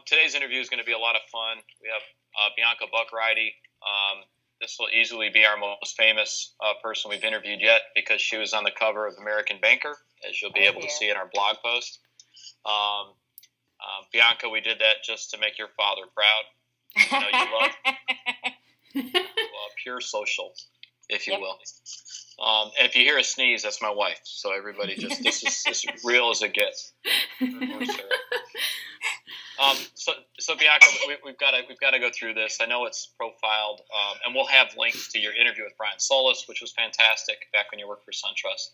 Today's interview is going to be a lot of fun. We have Bianca Buckridee. This will easily be our most famous person we've interviewed yet because she was on the cover of American Banker, as you'll be able to see in our blog post. Bianca, we did that just to make your father proud. You know, you love pure social, if you will. And if you hear a sneeze, that's my wife. So everybody just, this is as real as it gets. So Bianca, we've got to go through this. I know it's profiled, and we'll have links to your interview with Brian Solis, which was fantastic back when you worked for SunTrust.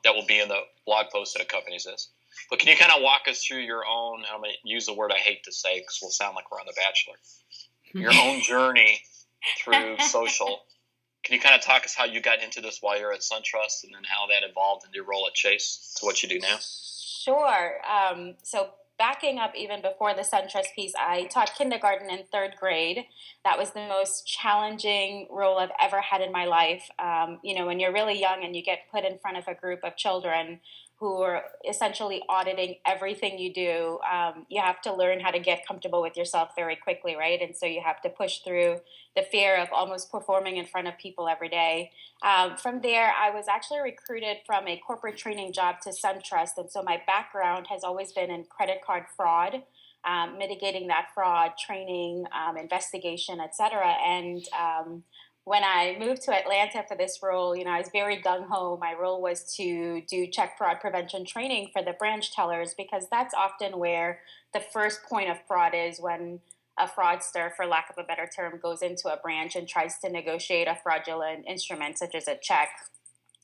That will be in the blog post that accompanies this. But can you kind of walk us through your own? I'm going to use the word I hate to say because we'll sound like we're on The Bachelor. Your own journey through social. Can you kind of talk us how you got into this while you're at SunTrust, and then how that evolved into your role at Chase to what you do now? Sure. So backing up even before the SunTrust piece, I taught kindergarten in third grade. That was the most challenging role I've ever had in my life. When you're really young and you get put in front of a group of children who are essentially auditing everything you do, you have to learn how to get comfortable with yourself very quickly, right? And so you have to push through the fear of almost performing in front of people every day. From there, I was actually recruited from a corporate training job to SunTrust. And so my background has always been in credit card fraud, mitigating that fraud, training, investigation, et cetera. And when I moved to Atlanta for this role, I was very gung-ho. My role was to do check fraud prevention training for the branch tellers, because that's often where the first point of fraud is, when a fraudster, for lack of a better term, goes into a branch and tries to negotiate a fraudulent instrument, such as a check.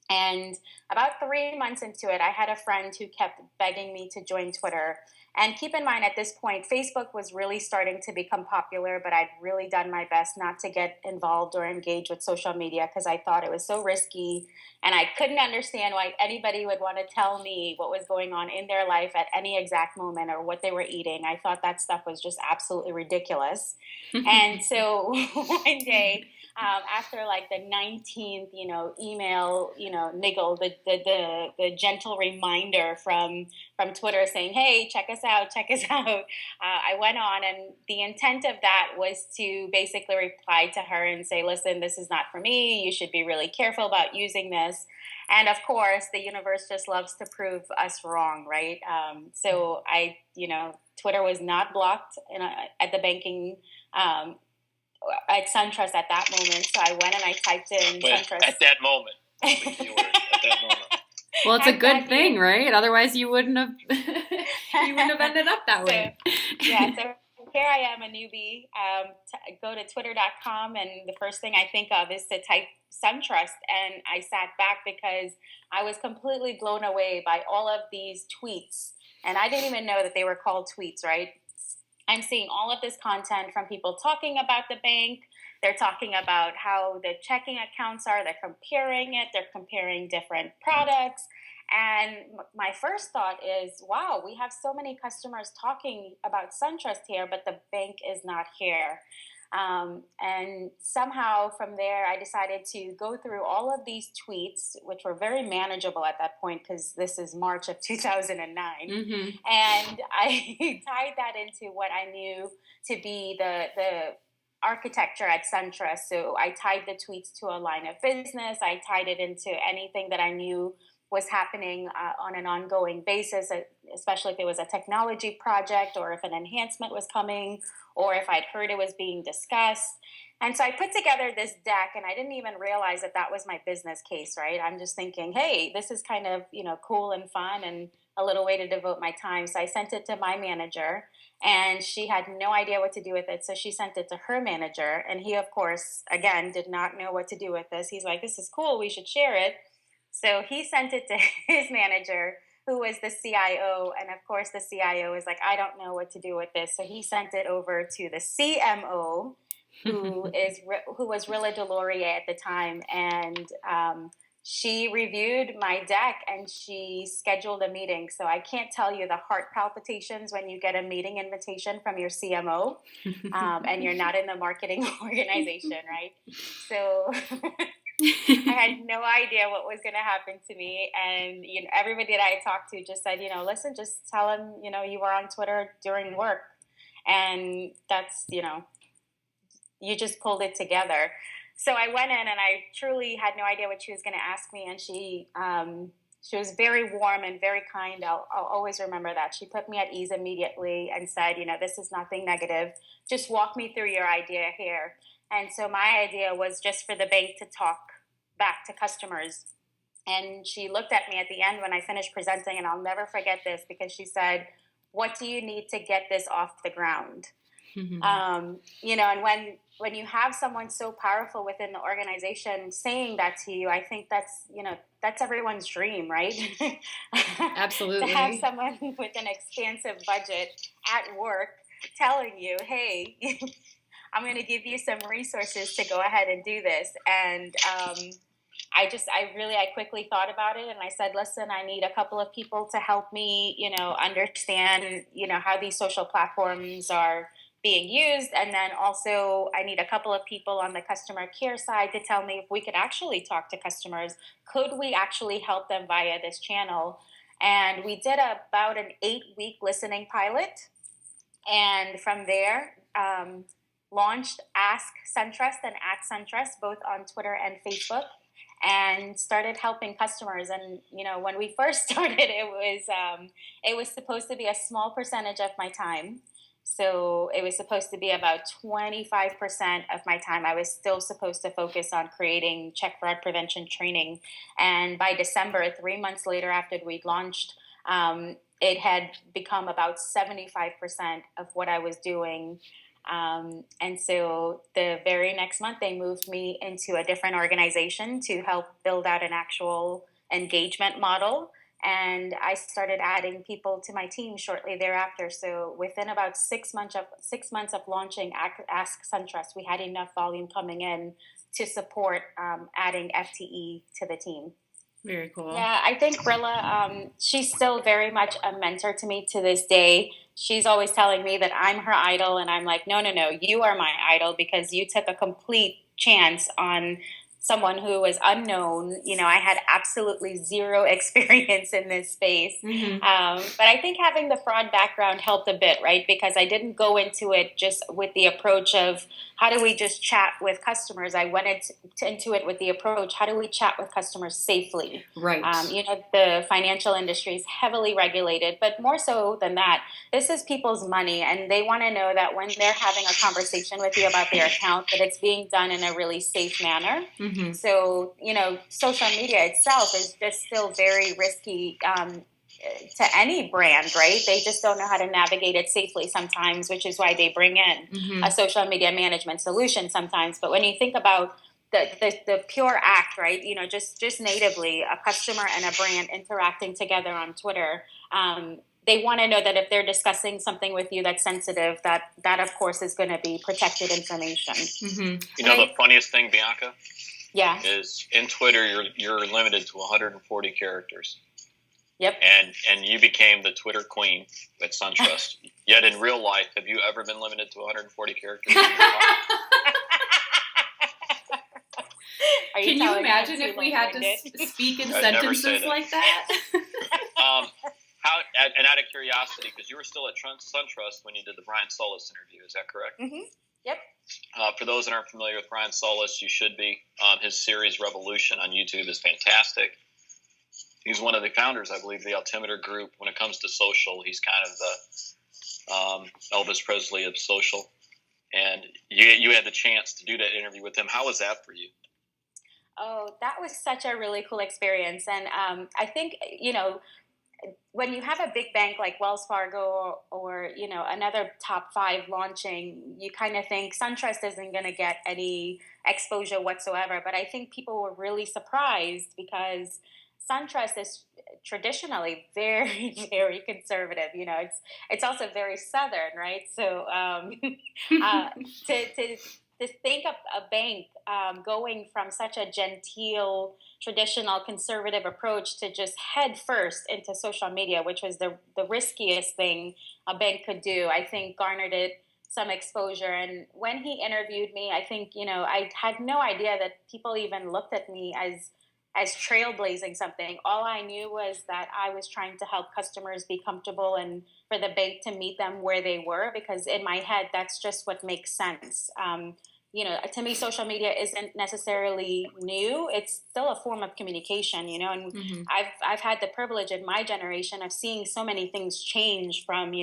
And about 3 months into it, I had a friend who kept begging me to join Twitter. And keep in mind, at this point, Facebook was really starting to become popular, but I'd really done my best not to get involved or engage with social media because I thought it was so risky. And I couldn't understand why anybody would want to tell me what was going on in their life at any exact moment or what they were eating. I thought that stuff was just absolutely ridiculous. And so one day, after like the 19th, email, niggle, the gentle reminder from Twitter saying, hey, check us out. I went on, and the intent of that was to basically reply to her and say, listen, this is not for me. You should be really careful about using this. And of course, the universe just loves to prove us wrong, right? So Twitter was not blocked at the banking at SunTrust at that moment. So I went and I typed in SunTrust. At that moment. At that moment. Well, it's a good thing, right? Otherwise you wouldn't have ended up that way. So here I am, a newbie. Go to twitter.com, and the first thing I think of is to type SunTrust. And I sat back because I was completely blown away by all of these tweets. And I didn't even know that they were called tweets, right? I'm seeing all of this content from people talking about the bank. They're talking about how the checking accounts are. They're comparing it. They're comparing different products. And my first thought is, wow, we have so many customers talking about SunTrust here, but the bank is not here. And somehow from there, I decided to go through all of these tweets, which were very manageable at that point because this is March of 2009. Mm-hmm. And I tied that into what I knew to be the architecture at SunTrust. So I tied the tweets to a line of business. I tied it into anything that I knew was happening on an ongoing basis, especially if it was a technology project or if an enhancement was coming or if I'd heard it was being discussed. And so I put together this deck, and I didn't even realize that that was my business case, right? I'm just thinking, hey, this is kind of, cool and fun and a little way to devote my time. So I sent it to my manager, and she had no idea what to do with it. So she sent it to her manager, and he, of course, again, did not know what to do with this. He's like, this is cool, we should share it. So he sent it to his manager, who was the CIO. And of course, the CIO is like, I don't know what to do with this. So he sent it over to the CMO, who was Rilla Delorier at the time. And she reviewed my deck and she scheduled a meeting. So I can't tell you the heart palpitations when you get a meeting invitation from your CMO and you're not in the marketing organization, right? So I had no idea what was going to happen to me. And, everybody that I talked to just said, listen, just tell him, you were on Twitter during work. And that's, you just pulled it together. So I went in and I truly had no idea what she was going to ask me. And she was very warm and very kind. I'll always remember that. She put me at ease immediately and said, this is nothing negative. Just walk me through your idea here. And so my idea was just for the bank to talk back to customers. And she looked at me at the end when I finished presenting, and I'll never forget this because she said, what do you need to get this off the ground? And when you have someone so powerful within the organization saying that to you, I think that's everyone's dream, right? Absolutely. To have someone with an expansive budget at work telling you, hey, I'm going to give you some resources to go ahead and do this. And I quickly thought about it and I said, listen, I need a couple of people to help me, understand, how these social platforms are being used. And then also I need a couple of people on the customer care side to tell me if we could actually talk to customers. Could we actually help them via this channel? And we did about an 8-week listening pilot. And from there, launched Ask SunTrust and at SunTrust, both on Twitter and Facebook, and started helping customers. And, when we first started, it was supposed to be a small percentage of my time. So it was supposed to be about 25% of my time. I was still supposed to focus on creating check fraud prevention training. And by December, 3 months later after we launched, it had become about 75% of what I was doing. And so the very next month, they moved me into a different organization to help build out an actual engagement model. And I started adding people to my team shortly thereafter. So within about 6 months of launching Ask SunTrust, we had enough volume coming in to support adding FTE to the team. Very cool. Yeah, I think Rilla, she's still very much a mentor to me to this day. She's always telling me that I'm her idol, and I'm like, no, you are my idol because you took a complete chance on someone who was unknown. I had absolutely zero experience in this space. Mm-hmm. But I think having the fraud background helped a bit, right? Because I didn't go into it just with the approach of how do we just chat with customers. I went into it with the approach, how do we chat with customers safely? Right. The financial industry is heavily regulated, but more so than that, this is people's money, and they want to know that when they're having a conversation with you about their account, that it's being done in a really safe manner. Mm-hmm. So, social media itself is just still very risky to any brand, right? They just don't know how to navigate it safely sometimes, which is why they bring in a social media management solution sometimes. But when you think about the pure act, right? Just natively a customer and a brand interacting together on Twitter, they want to know that if they're discussing something with you that's sensitive, that of course is going to be protected information. Mm-hmm. The funniest thing, Bianca, yeah, is in Twitter you're limited to 140 characters. Yep. And you became the Twitter queen at SunTrust. Yet in real life, have you ever been limited to 140 characters? Can you imagine if we had to speak in sentences like that? Out of curiosity, because you were still at SunTrust when you did the Brian Solis interview, is that correct? Mm-hmm. Yep. For those that aren't familiar with Brian Solis, you should be. His series Revolution on YouTube is fantastic. He's one of the founders, I believe, of the Altimeter Group. When it comes to social, he's kind of the Elvis Presley of social. And you had the chance to do that interview with him. How was that for you? Oh, that was such a really cool experience. And I think, when you have a big bank like Wells Fargo or another top 5 launching, you kind of think SunTrust isn't going to get any exposure whatsoever. But I think people were really surprised because SunTrust is traditionally very, very conservative. It's also very Southern, right? So to think of a bank going from such a genteel, traditional, conservative approach to just head first into social media, which was the riskiest thing a bank could do, I think garnered it some exposure. And when he interviewed me, I think, I had no idea that people even looked at me as trailblazing something. All I knew was that I was trying to help customers be comfortable and for the bank to meet them where they were, because in my head, that's just what makes sense. To me, social media isn't necessarily new. It's still a form of communication, and I've had the privilege in my generation of seeing so many things change from,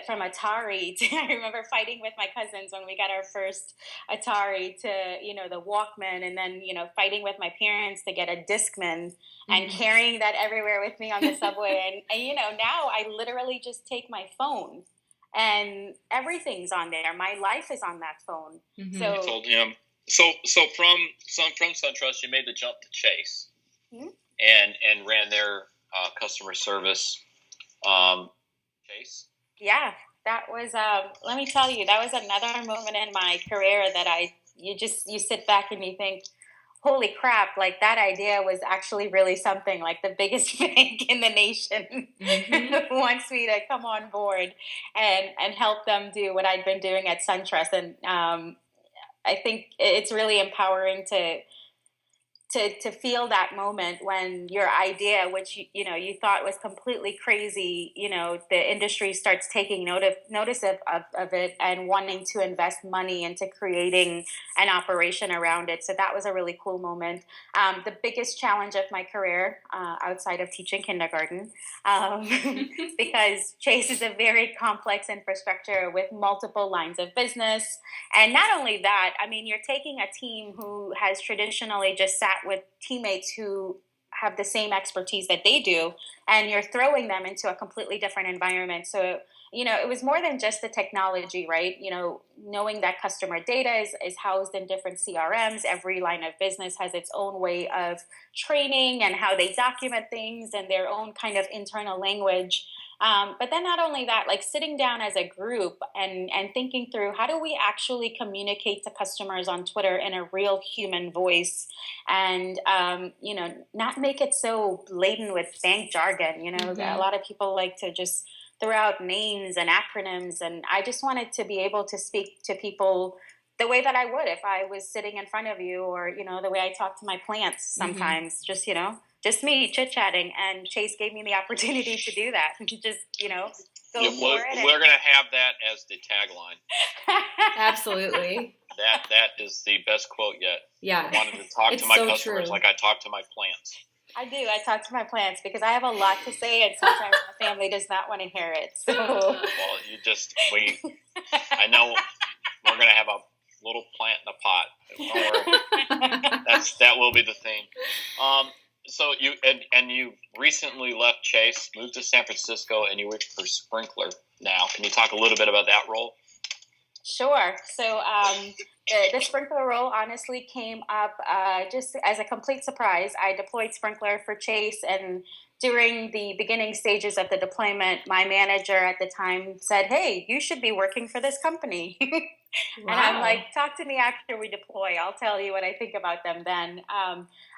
from Atari to, I remember fighting with my cousins when we got our first Atari, to, the Walkman, and then, fighting with my parents to get a Discman and carrying that everywhere with me on the subway. And now I literally just take my phone and everything's on there. My life is on that phone. So I told him. So from SunTrust, you made the jump to Chase, and ran their customer service. Chase. Yeah, that was. Let me tell you, that was another moment in my career that you sit back and you think, holy crap, like that idea was actually really something. Like the biggest bank in the nation wants me to come on board and help them do what I'd been doing at SunTrust. And I think it's really empowering to feel that moment when your idea, which you thought was completely crazy, the industry starts taking notice of it and wanting to invest money into creating an operation around it. So that was a really cool moment. The biggest challenge of my career, outside of teaching kindergarten, because Chase is a very complex infrastructure with multiple lines of business. And not only that, I mean, you're taking a team who has traditionally just sat with teammates who have the same expertise that they do, and you're throwing them into a completely different environment. So, it was more than just the technology, right? Knowing that customer data is housed in different CRMs. Every line of business has its own way of training and how they document things and their own kind of internal language. But then not only that, like sitting down as a group and thinking through, how do we actually communicate to customers on Twitter in a real human voice, and, not make it so laden with bank jargon. A lot of people like to just throw out names and acronyms. And I just wanted to be able to speak to people the way that I would if I was sitting in front of you, or, the way I talk to my plants sometimes, just me chit-chatting. And Chase gave me the opportunity to do that. Just, go for it. We're going to have that as the tagline. Absolutely. That is the best quote yet. Yeah. I wanted to talk to my customers like I talk to my plants. I do. I talk to my plants because I have a lot to say, and sometimes my family does not want to hear it. So. Well, I know we're going to have a little plant in a pot. Don't worry. That will be the theme. So you recently left Chase, moved to San Francisco, and you work for Sprinkler now. Can you talk a little bit about that role? Sure. So the Sprinkler role honestly came up just as a complete surprise. I deployed Sprinkler for Chase, and during the beginning stages of the deployment, my manager at the time said, "Hey, you should be working for this company." Wow. And I'm like, talk to me after we deploy. I'll tell you what I think about them then.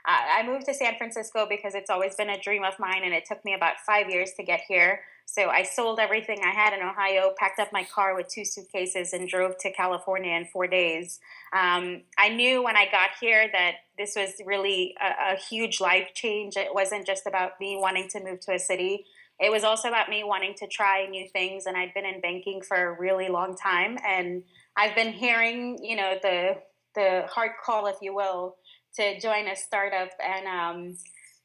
I moved to San Francisco because it's always been a dream of mine, and it took me about 5 years to get here. So I sold everything I had in Ohio, packed up my car with 2 suitcases, and drove to California in 4 days. I knew when I got here that this was really a huge life change. It wasn't just about me wanting to move to a city. It was also about me wanting to try new things. And I'd been in banking for a really long time, and I've been hearing, the hard call, if you will, to join a startup. And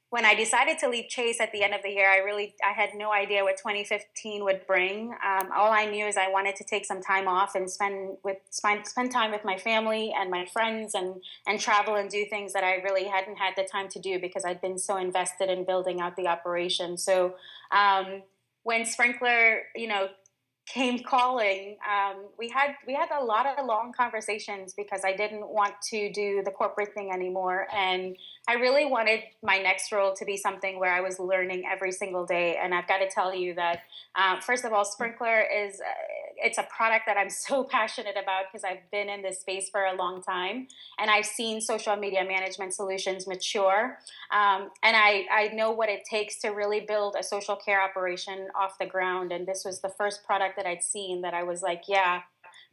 when I decided to leave Chase at the end of the year, I had no idea what 2015 would bring. All I knew is I wanted to take some time off and spend time with my family and my friends, and travel and do things that I really hadn't had the time to do because I'd been so invested in building out the operation. So when Sprinkler, came calling, we had a lot of long conversations because I didn't want to do the corporate thing anymore, and I really wanted my next role to be something where I was learning every single day. And I've got to tell you that first of all, Sprinkler it's a product that I'm so passionate about because I've been in this space for a long time, and I've seen social media management solutions mature, and I know what it takes to really build a social care operation off the ground. And this was the first product that I'd seen that I was like, yeah,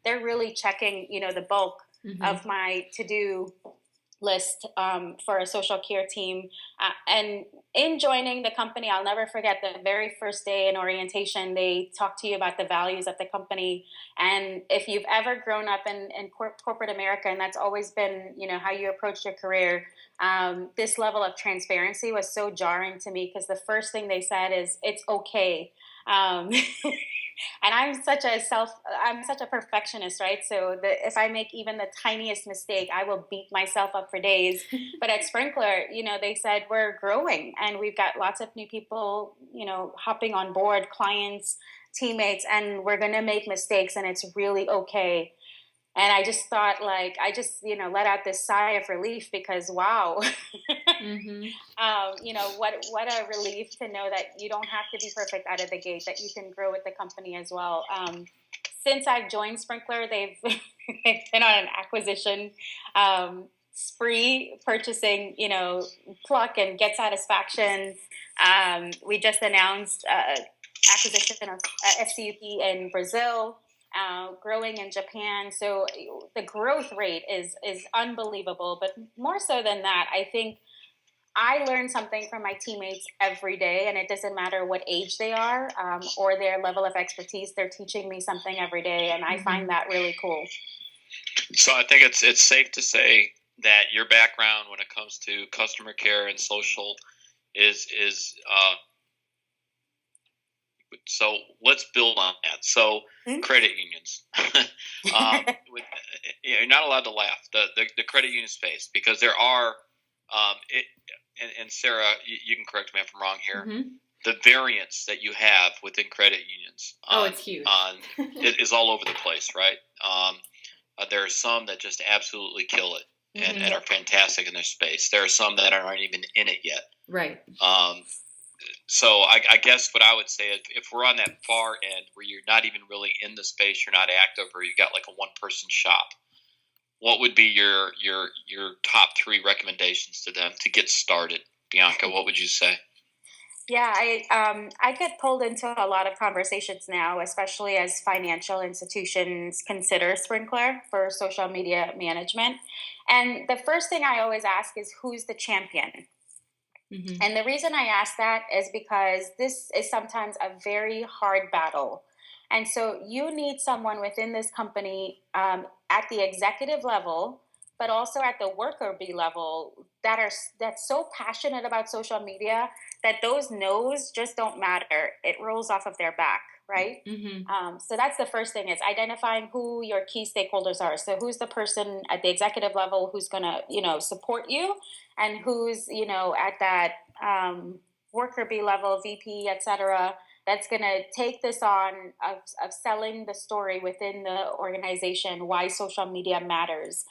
they're really checking, the bulk of my to-do list for a social care team. And in joining the company, I'll never forget the very first day in orientation, they talk to you about the values of the company. And if you've ever grown up in corporate America, and that's always been, how you approach your career, this level of transparency was so jarring to me, because the first thing they said is, it's okay. And I'm such a perfectionist, right? So if I make even the tiniest mistake, I will beat myself up for days. But at Sprinkler, they said we're growing and we've got lots of new people, hopping on board, clients, teammates, and we're going to make mistakes and it's really okay. And I just thought, let out this sigh of relief, because wow, what a relief to know that you don't have to be perfect out of the gate, that you can grow with the company as well. Since I've joined Sprinkler, they've been on an acquisition spree, purchasing, Pluck and Get Satisfaction. We just announced acquisition of FCUP in Brazil. Growing in Japan. So the growth rate is unbelievable. But more so than that, I think I learn something from my teammates every day, and it doesn't matter what age they are or their level of expertise. They're teaching me something every day, and I find that really cool. So I think it's safe to say that your background when it comes to customer care and social is so let's build on that. So credit unions, you're not allowed to laugh. The credit union space, because there are, and Sarah, you can correct me if I'm wrong here. The variance that you have within credit unions, it's huge. It is all over the place, right? There are some that just absolutely kill it and are fantastic in their space. There are some that aren't even in it yet, right? So I guess what I would say is, if we're on that far end where you're not even really in the space, you're not active, or you got like a one-person shop, what would be your top 3 recommendations to them to get started? Bianca, what would you say? Yeah, I get pulled into a lot of conversations now, especially as financial institutions consider Sprinkler for social media management. And the first thing I always ask is, who's the champion? And the reason I ask that is because this is sometimes a very hard battle. And so you need someone within this company at the executive level, but also at the worker bee level, that's so passionate about social media that those no's just don't matter. It rolls off of their back, right? So that's the first thing, is identifying who your key stakeholders are. So who's the person at the executive level who's going to, support you, and who's, at that worker bee level, VP, et cetera, that's going to take this on of selling the story within the organization, why social media matters.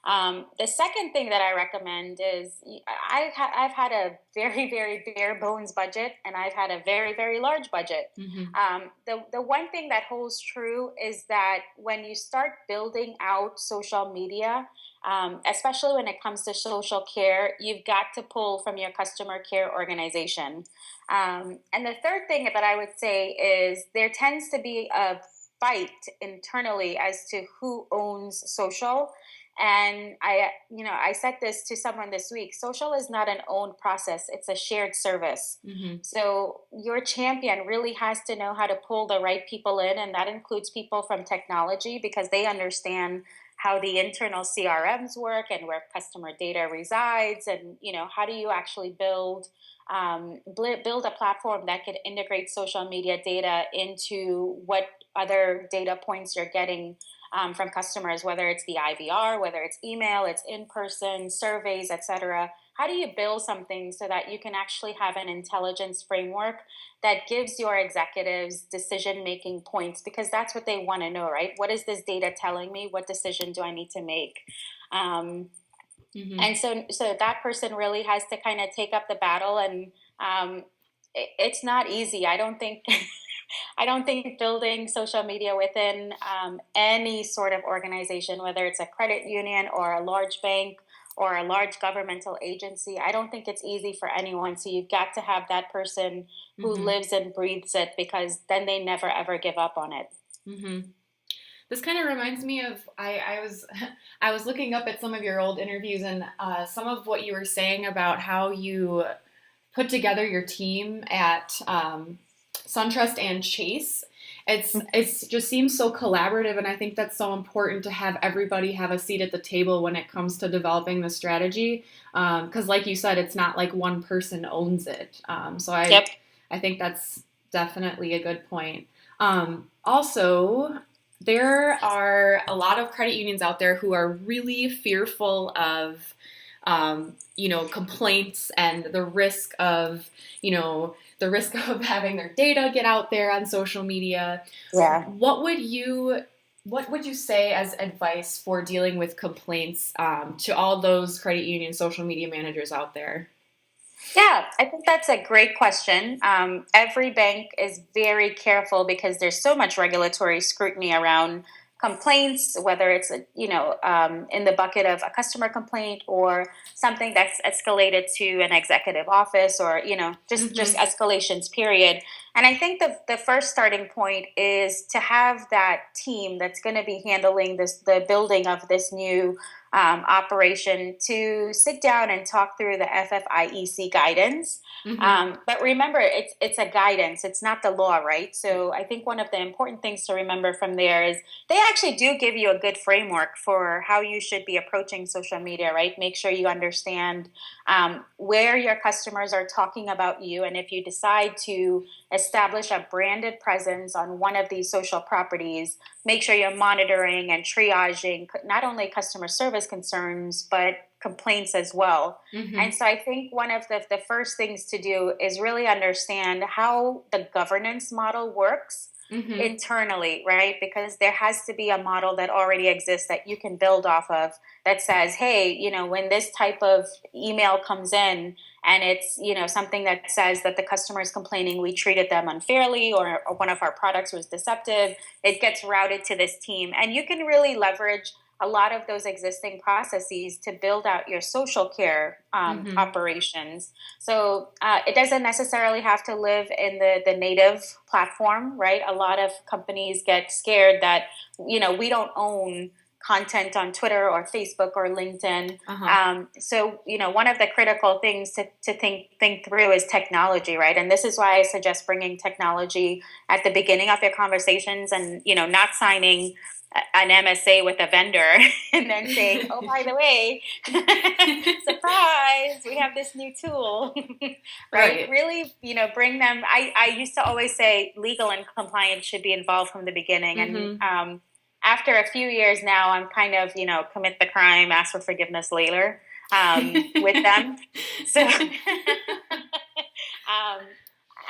The second thing that I recommend is, I've had a very, very bare bones budget, and I've had a very, very large budget. The one thing that holds true is that when you start building out social media, especially when it comes to social care, you've got to pull from your customer care organization. And the third thing that I would say is, there tends to be a fight internally as to who owns social. And I said this to someone this week: social is not an owned process, it's a shared service. So your champion really has to know how to pull the right people in, and that includes people from technology, because they understand how the internal CRMs work and where customer data resides, and how do you actually build a platform that could integrate social media data into what other data points you're getting from customers, whether it's the IVR, whether it's email, it's in-person, surveys, etc. How do you build something so that you can actually have an intelligence framework that gives your executives decision-making points? Because that's what they want to know, right? What is this data telling me? What decision do I need to make? And so that person really has to kind of take up the battle, and it's not easy. I don't think building social media within any sort of organization, whether it's a credit union or a large bank or a large governmental agency, I don't think it's easy for anyone. So you've got to have that person who lives and breathes it, because then they never, ever give up on it. This kind of reminds me of I was I was looking up at some of your old interviews, and some of what you were saying about how you put together your team at SunTrust and Chase. It's just seems so collaborative, and I think that's so important to have everybody have a seat at the table when it comes to developing the strategy. Because, like you said, it's not like one person owns it. I think that's definitely a good point. Also, there are a lot of credit unions out there who are really fearful of, complaints and the risk of having their data get out there on social media. Yeah. What would you say as advice for dealing with complaints to all those credit union social media managers out there? Yeah, I think that's a great question. Every bank is very careful because there's so much regulatory scrutiny around complaints, whether it's in the bucket of a customer complaint or something that's escalated to an executive office, or just escalations period. And I think the first starting point is to have that team that's going to be handling the building of this new operation to sit down and talk through the FFIEC guidance. But remember, it's a guidance. It's not the law, right? So I think one of the important things to remember from there is they actually do give you a good framework for how you should be approaching social media, right? Make sure you understand where your customers are talking about you. And if you decide to establish a branded presence on one of these social properties, make sure you're monitoring and triaging not only customer service concerns, but complaints as well. And so I think one of the first things to do is really understand how the governance model works internally, right? Because there has to be a model that already exists that you can build off of that says, hey, when this type of email comes in and it's, something that says that the customer is complaining we treated them unfairly or one of our products was deceptive, it gets routed to this team. And you can really leverage a lot of those existing processes to build out your social care operations. So it doesn't necessarily have to live in the native platform, right? A lot of companies get scared that, we don't own content on Twitter or Facebook or LinkedIn. So, one of the critical things to think through is technology, right? And this is why I suggest bringing technology at the beginning of your conversations and, not signing an MSA with a vendor and then saying, oh, by the way, surprise, we have this new tool, right? Really, bring them. I used to always say legal and compliance should be involved from the beginning. And after a few years now, I'm kind of, commit the crime, ask for forgiveness later with them. So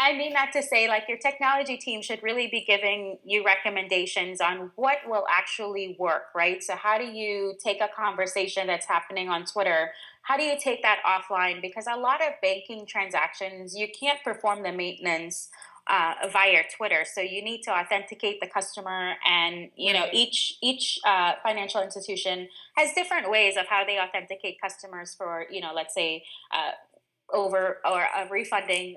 I mean that to say, like, your technology team should really be giving you recommendations on what will actually work, right? So how do you take a conversation that's happening on Twitter? How do you take that offline? Because a lot of banking transactions, you can't perform the maintenance via Twitter. So you need to authenticate the customer, and each financial institution has different ways of how they authenticate customers for, let's say refunding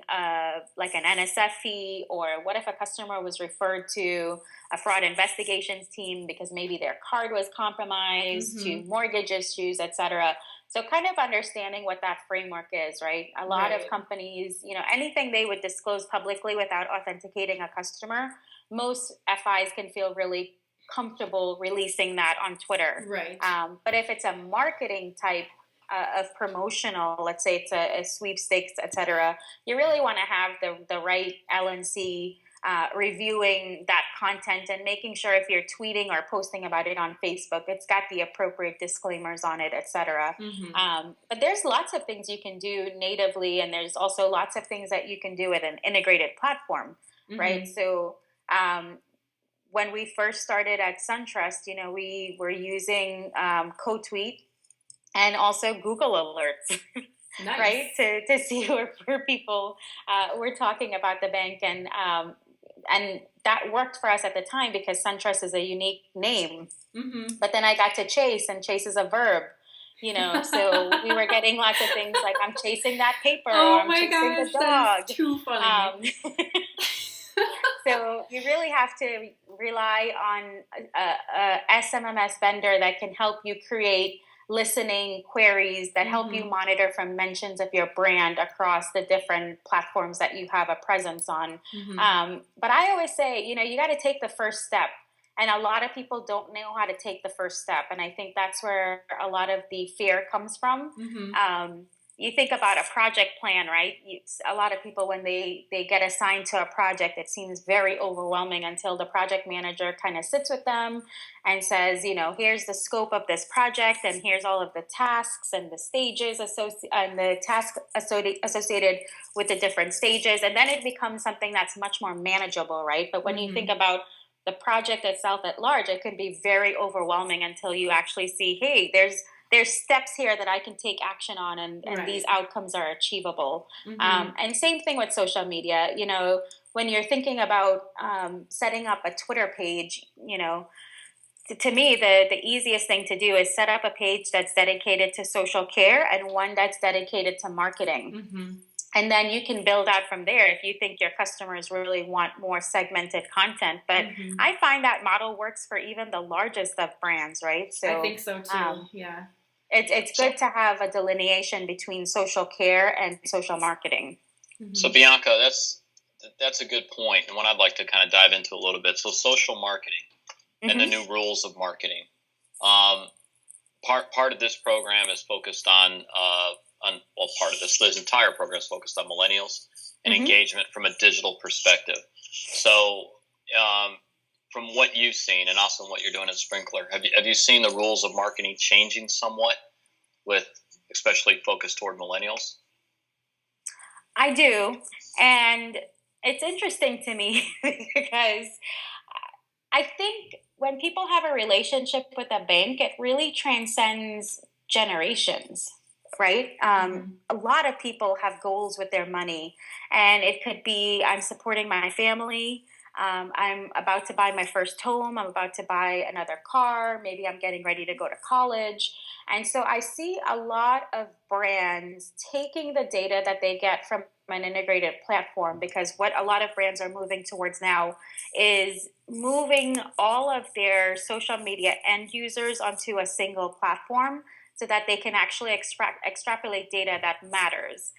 like an NSF fee, or what if a customer was referred to a fraud investigations team because maybe their card was compromised, to mortgage issues, etc. So kind of understanding what that framework is, right? A lot of companies, anything they would disclose publicly without authenticating a customer, most FIs can feel really comfortable releasing that on Twitter. Right. But if it's a marketing type of promotional, let's say it's a sweepstakes, etc., you really want to have the right LNC reviewing that content and making sure if you're tweeting or posting about it on Facebook, it's got the appropriate disclaimers on it, etc. But there's lots of things you can do natively, and there's also lots of things that you can do with an integrated platform, right? So when we first started at SunTrust, we were using CoTweet and also Google Alerts, Nice. right? To see where people were talking about the bank. And that worked for us at the time because SunTrust is a unique name. But then I got to Chase, and Chase is a verb. So we were getting lots of things like, I'm chasing that paper, or I'm chasing the dog. That's too funny. So you really have to rely on a SMMS vendor that can help you create listening queries that help you monitor from mentions of your brand across the different platforms that you have a presence on. But I always say, you know, you got to take the first step. And a lot of people don't know how to take the first step. And I think that's where a lot of the fear comes from. You think about a project plan, right? A lot of people, when they get assigned to a project, it seems very overwhelming until the project manager kind of sits with them and says, you know, here's the scope of this project, and here's all of the tasks and the stages and the tasks associated with the different stages. And then it becomes something that's much more manageable, right? But when you think about the project itself at large, it can be very overwhelming until you actually see, hey, there's steps here that I can take action on, and these outcomes are achievable. And same thing with social media. You know, when you're thinking about setting up a Twitter page, you know, to me, the easiest thing to do is set up a page that's dedicated to social care and one that's dedicated to marketing. And then you can build out from there if you think your customers really want more segmented content. But I find that model works for even the largest of brands, right? So I think so too. Yeah. It's good to have a delineation between social care and social marketing. So Bianca, that's a good point, and one I'd like to kind of dive into a little bit. So social marketing and the new rules of marketing. Part of this program is focused on part of this entire program is focused on millennials and engagement from a digital perspective. So from what you've seen, and also what you're doing at Sprinkler, have you seen the rules of marketing changing somewhat, with especially focused toward millennials? I do, and it's interesting to me because I think when people have a relationship with a bank, it really transcends generations, right? A lot of people have goals with their money, and it could be, I'm supporting my family. I'm about to buy my first home. I'm about to buy another car. Maybe I'm getting ready to go to college. And so I see a lot of brands taking the data that they get from an integrated platform, because what a lot of brands are moving towards now is moving all of their social media end users onto a single platform so that they can actually extrapolate data that matters.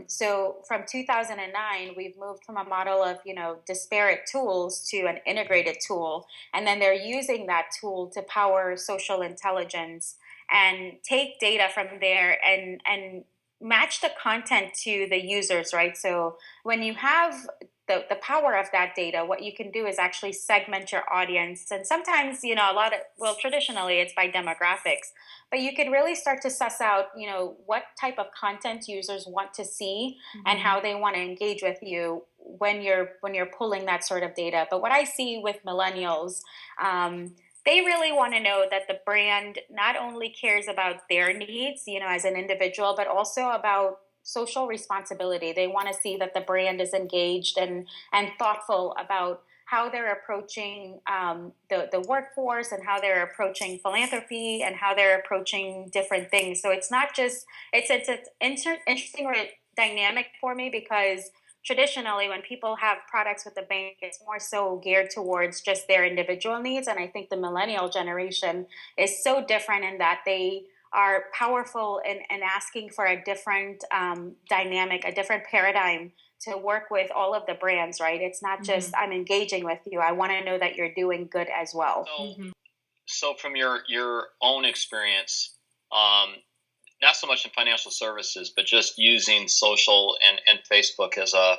So from 2009, we've moved from a model of, you know, disparate tools to an integrated tool. And then they're using that tool to power social intelligence and take data from there and match the content to the users, right? So when you have the power of that data, what you can do is actually segment your audience. And sometimes, you know, traditionally it's by demographics, but you can really start to suss out, you know, what type of content users want to see and how they want to engage with you when you're pulling that sort of data. But what I see with millennials, they really want to know that the brand not only cares about their needs, you know, as an individual, but also about social responsibility. They want to see that the brand is engaged and thoughtful about how they're approaching the workforce, and how they're approaching philanthropy, and how they're approaching different things. So it's not just, it's interesting dynamic for me, because traditionally when people have products with the bank, it's more so geared towards just their individual needs. And I think the millennial generation is so different in that they are powerful in asking for a different dynamic, a different paradigm to work with all of the brands, right? It's not just, I'm engaging with you. I want to know that you're doing good as well. So from your own experience, not so much in financial services, but just using social and Facebook as a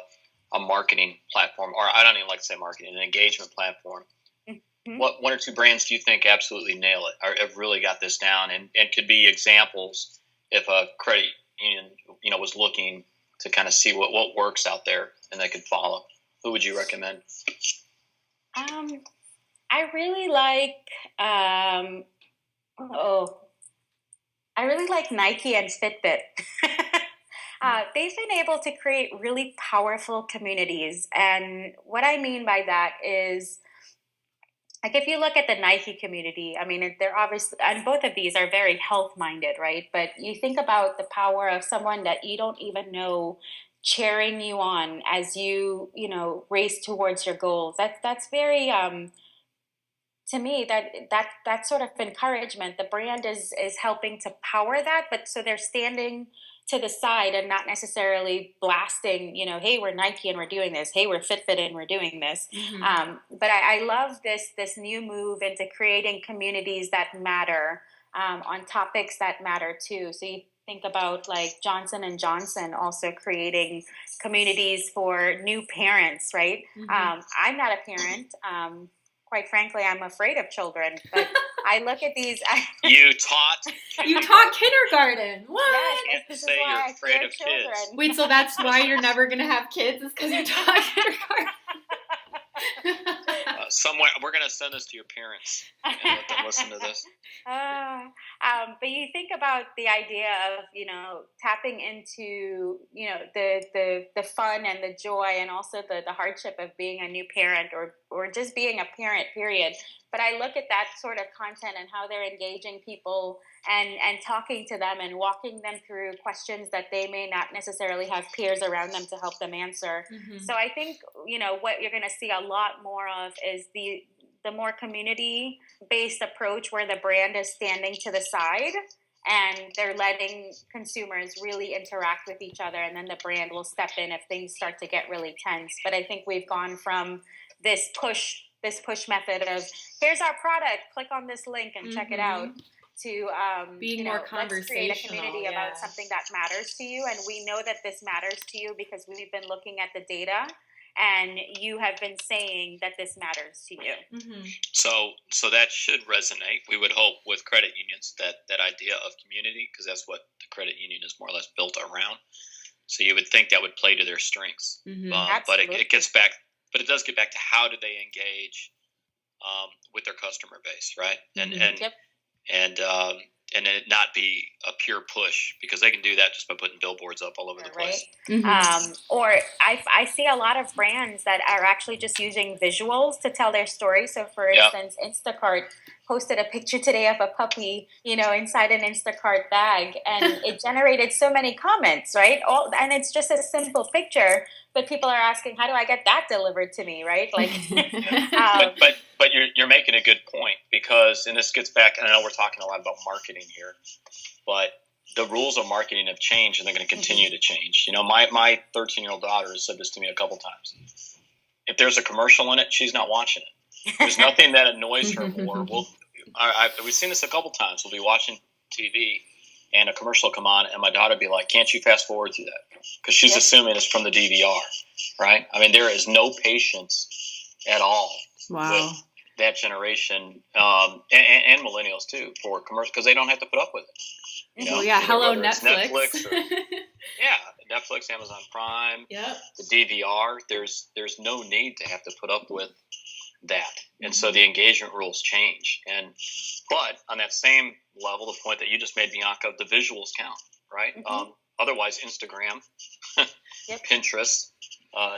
marketing platform, or I don't even like to say marketing, an engagement platform. What one or two brands do you think absolutely nail it, or have really got this down, and could be examples if a credit union, you know, was looking to kind of see what works out there and they could follow? Who would you recommend? I really like Nike and Fitbit. They've been able to create really powerful communities, and what I mean by that is, like, if you look at the Nike community, I mean, they're obviously, and both of these are very health minded, right? But you think about the power of someone that you don't even know cheering you on as you, race towards your goals. That's very, to me, that sort of encouragement, the brand is helping to power that, but so they're standing to the side and not necessarily blasting, hey, we're Nike and we're doing this. Hey, we're Fitbit and we're doing this. But I love this new move into creating communities that matter, on topics that matter too. So you think about like Johnson and Johnson also creating communities for new parents, right? I'm not a parent. Quite frankly, I'm afraid of children, but I look at these. You taught kindergarten. What? Yes, this is Say why you're I afraid fear of children. kids. Wait, so that's why you're never going to have kids? Is because you taught kindergarten? Somewhere we're going to send this to your parents and let them listen to this. But you think about the idea of, tapping into, the fun and the joy and also the hardship of being a new parent or just being a parent, period. But I look at that sort of content and how they're engaging people and talking to them and walking them through questions that they may not necessarily have peers around them to help them answer. So I think, what you're going to see a lot more of is the more community-based approach where the brand is standing to the side and they're letting consumers really interact with each other, and then the brand will step in if things start to get really tense. But I think we've gone from this push method of here's our product, click on this link and check it out, to being more conversational. Let's create a community about something that matters to you, and we know that this matters to you because we've been looking at the data and you have been saying that this matters to you. So that should resonate, we would hope, with credit unions, that idea of community, because that's what the credit union is more or less built around. So you would think that would play to their strengths. But it gets back, but it does get back to how do they engage with their customer base, right? And it not be a pure push, because they can do that just by putting billboards up all over the place. Or I see a lot of brands that are actually just using visuals to tell their story. So for instance, Instacart posted a picture today of a puppy, inside an Instacart bag, and it generated so many comments, right? And it's just a simple picture, but people are asking, how do I get that delivered to me, right? Like, but you're making a good point, because, and this gets back, and I know we're talking a lot about marketing here, but the rules of marketing have changed, and they're going to continue to change. My 13-year-old daughter has said this to me a couple times. If there's a commercial in it, she's not watching it. There's nothing that annoys her more. We've seen this a couple times. We'll be watching TV, and a commercial will come on, and my daughter will be like, can't you fast forward through that? Because she's assuming it's from the DVR, right? I mean, there is no patience at all with that generation, and millennials too, for commercial, because they don't have to put up with it. Hello, Netflix. Netflix, Amazon Prime, the DVR. There's no need to have to put up with that, and so the engagement rules change. But on that same level, the point that you just made, Bianca, the visuals count, right? Otherwise, Instagram, Pinterest,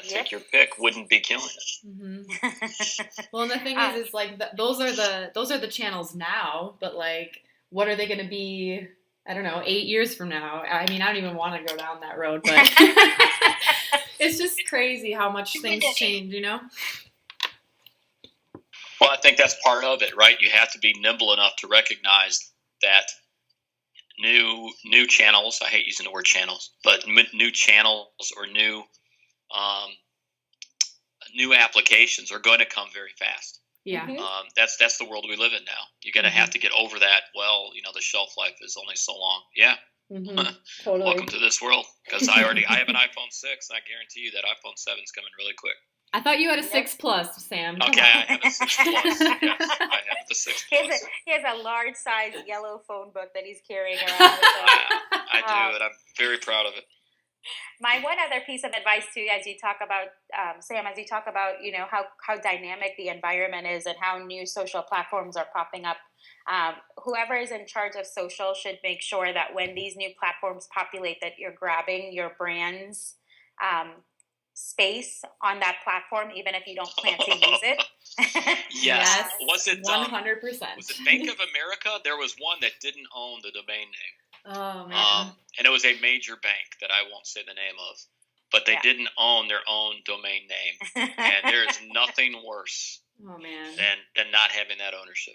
take your pick, wouldn't be killing it. Well, and the thing is like those are the channels now, but like, what are they going to be? I don't know, 8 years from now. I mean, I don't even want to go down that road, but it's just crazy how much things change, Well, I think that's part of it, right? You have to be nimble enough to recognize that new channels, I hate using the word channels, but new channels or new applications are going to come very fast. That's the world we live in now. You're going to have to get over that. Well, the shelf life is only so long. Totally. Welcome to this world, because I have an iPhone 6, and I guarantee you that iPhone 7 is coming really quick. I thought you had a 6 Plus, Sam. Okay, I have a 6 Plus. Yes, I have the 6 Plus. He has a large size yellow phone book that he's carrying around. I do, and I'm very proud of it. My one other piece of advice too, as you talk about, Sam, as you talk about, how dynamic the environment is and how new social platforms are popping up. Whoever is in charge of social should make sure that when these new platforms populate, that you're grabbing your brand's space on that platform, even if you don't plan to use it. Yes. Was it 100%? Was it Bank of America? There was one that didn't own the domain name. Oh man. And it was a major bank that I won't say the name of. but they didn't own their own domain name. And there is nothing worse than not having that ownership.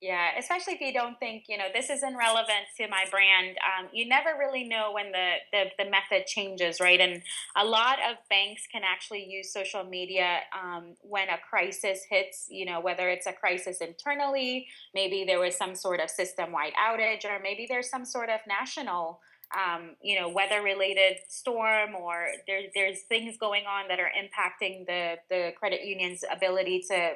Yeah, especially if you don't think, this isn't relevant to my brand. You never really know when the method changes, right? And a lot of banks can actually use social media when a crisis hits, whether it's a crisis internally, maybe there was some sort of system-wide outage, or maybe there's some sort of national weather-related storm, or there's things going on that are impacting the credit union's ability to,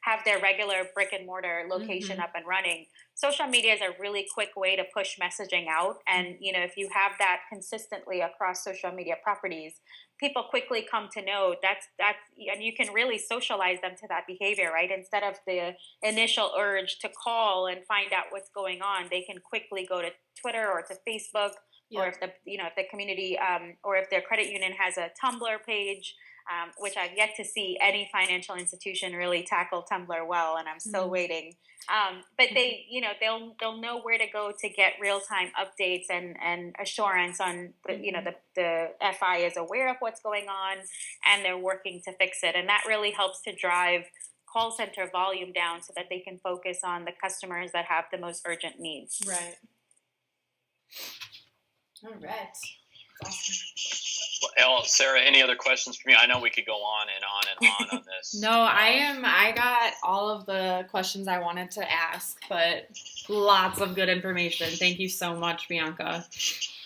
have their regular brick and mortar location up and running. Social media is a really quick way to push messaging out. And, if you have that consistently across social media properties, people quickly come to know that's, and you can really socialize them to that behavior, right? Instead of the initial urge to call and find out what's going on, they can quickly go to Twitter or to Facebook, or if the community, or if their credit union has a Tumblr page, which I've yet to see any financial institution really tackle Tumblr well, and I'm still waiting. But they, they'll know where to go to get real-time updates and assurance on the FI is aware of what's going on, and they're working to fix it. And that really helps to drive call center volume down so that they can focus on the customers that have the most urgent needs. Right. All right. Awesome. Well, Sarah, any other questions for me? I know we could go on and on this. No, I got all of the questions I wanted to ask, but lots of good information. Thank you so much, Bianca.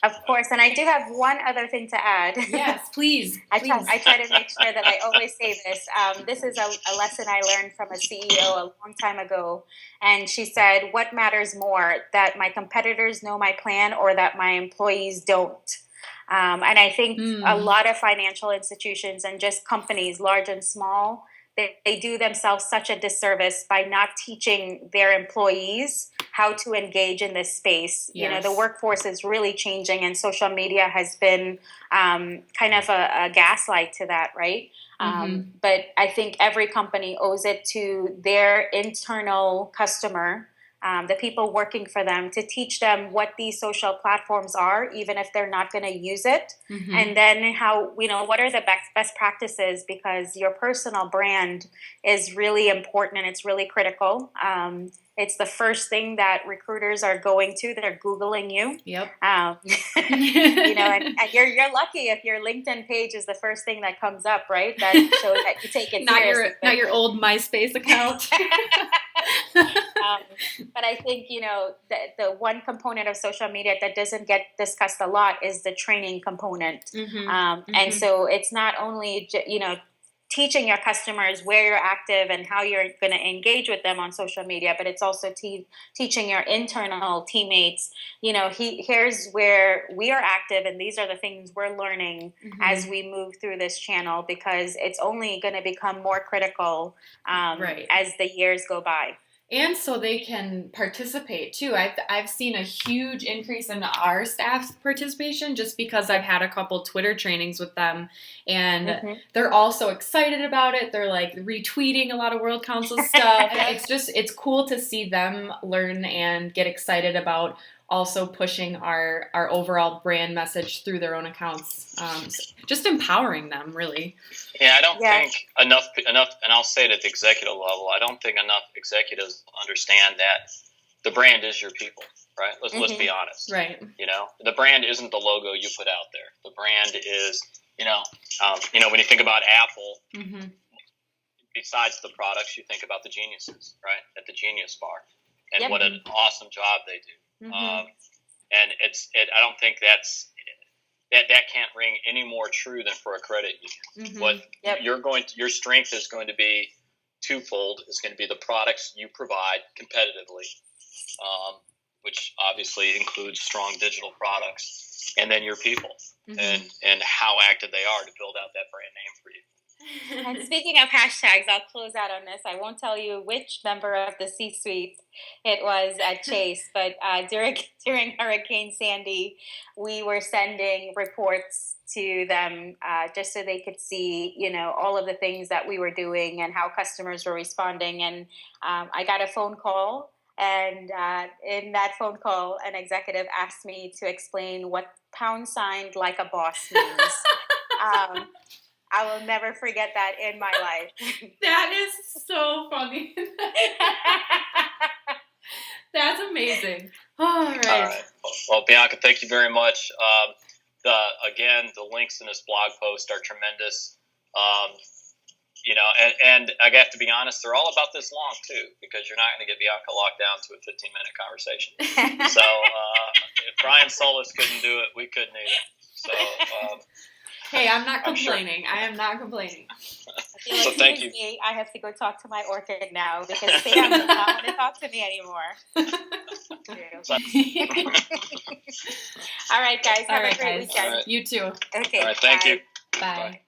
Of course, and I do have one other thing to add. Yes, please. I try to make sure that I always say this. This is a lesson I learned from a CEO a long time ago, and she said, "What matters more, that my competitors know my plan or that my employees don't?" And I think a lot of financial institutions and just companies, large and small, they do themselves such a disservice by not teaching their employees how to engage in this space. Yes. The workforce is really changing, and social media has been kind of a gaslight to that, right? But I think every company owes it to their internal customer, the people working for them, to teach them what these social platforms are, even if they're not going to use it. And then what are the best practices, because your personal brand is really important and it's really critical. It's the first thing that recruiters are going to. They're Googling you. Yep. And you're lucky if your LinkedIn page is the first thing that comes up, right? That shows that you take it seriously. Not your old MySpace account. But I think, the one component of social media that doesn't get discussed a lot is the training component. And so it's not only, teaching your customers where you're active and how you're going to engage with them on social media, but it's also teaching your internal teammates, here's where we are active and these are the things we're learning as we move through this channel, because it's only going to become more critical as the years go by. And so they can participate too. I've seen a huge increase in our staff's participation just because I've had a couple Twitter trainings with them, and they're all so excited about it. They're like retweeting a lot of World Council stuff. It's cool to see them learn and get excited about also pushing our overall brand message through their own accounts. Just empowering them, really. Yeah, I don't think enough, and I'll say it at the executive level, I don't think enough executives understand that the brand is your people, right? Let's be honest. Right. The brand isn't the logo you put out there. The brand is, when you think about Apple, besides the products, you think about the geniuses, right? At the Genius Bar, and what an awesome job they do. And I don't think that can't ring any more true than for a credit union. Your strength is going to be twofold. It's going to be the products you provide competitively, which obviously includes strong digital products, and then your people and how active they are to build out that brand name for you. And speaking of hashtags, I'll close out on this. I won't tell you which member of the C-suite it was at Chase, but during Hurricane Sandy, we were sending reports to them just so they could see, all of the things that we were doing and how customers were responding. And I got a phone call And in that phone call, an executive asked me to explain what # like a boss means. I will never forget that in my life. That is so funny. That's amazing. All right. Well, Bianca, thank you very much. The links in this blog post are tremendous. And I have to be honest, they're all about this long too, because you're not going to get Bianca locked down to a 15-minute conversation. So if Brian Solis couldn't do it, we couldn't either. So hey, I'm not complaining. I am not complaining. So thank you. I have to go talk to my orchid now because Sam does not want to talk to me anymore. All right, guys. Have a great weekend. You too. Okay. All right. Thank you. Bye.